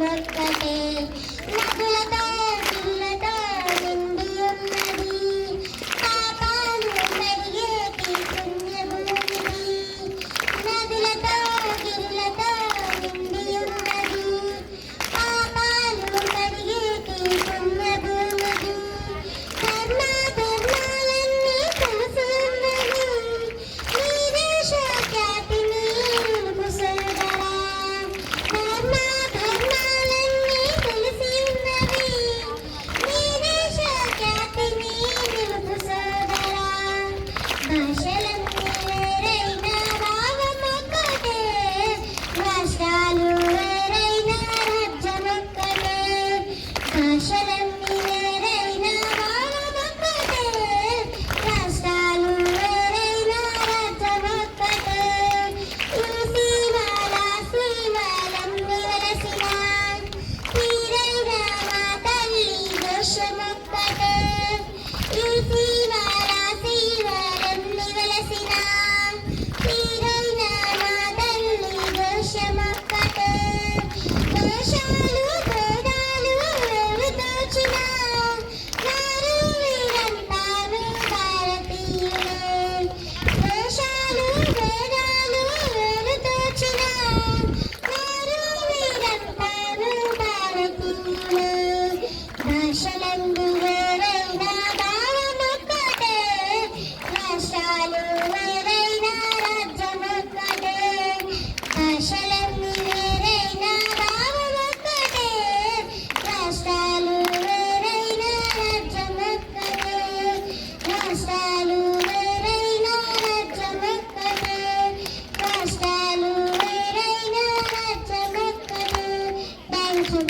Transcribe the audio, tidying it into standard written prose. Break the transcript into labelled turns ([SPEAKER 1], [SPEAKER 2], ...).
[SPEAKER 1] రాజ్యమొక్కటే నదులతో గిల్లతో నిండి ఉన్నది పాపాలు కడిగేటి పుణ్యభూమిది నదులతో గిల్లతో నిండి ఉన్నది పాపాలు కడిగేటి పుణ్యభూమిది ధర్మ ధర్మాలన్నీ కలిసి ఉన్నది నీ దేశ ఖ్యాతిని నిలుపు సోదరా ధర్మ ధర్మాలన్నీ కలిసి ఉన్నవి నీ దేశ ఖ్యాతిని నిలుపు సోదరా భాషలన్నీ వేరైనా భావమొక్కటే రాష్ట్రాలు వేరైనా రాజ్యమొక్కటే భాషలన్నీ వేరైనా భావమొక్కటే రాష్ట్రాలు వేరైనా రాజ్యమొక్కటే యూసీ వాళ్ళ శ్రీవాళ్ళమ్మి వెలసిన తీరైన మా తల్లి దేశమొక్కటే యూసీ వాళ్ళ శ్రీవాళ్ళమ్మి వెలసిన తీరైన మా తల్లి దేశమొక్కటే దేశాలు భేదాలు వేరు దోచిన వారు వీరంతాను భారతీయులే దేశాలు భేదాలు వేరు దోచిన వారు వీరంతాను భారతీయులే భాషలందు వేరైనా భావమొక్కటే రాష్ట్రాలు వేరైనా రాజ్యమొక్కటే భాషలన్నీ వేరైనా భావమొక్కటే రాష్ట్రాలు వేరైనా రాజ్యమొక్కటే రాష్ట్రాలు వేరైనా రాజ్యమొక్కటే రాష్ట్రాలు వేరైనా రాజ్యమొక్కటే థ్యాంక్ యూ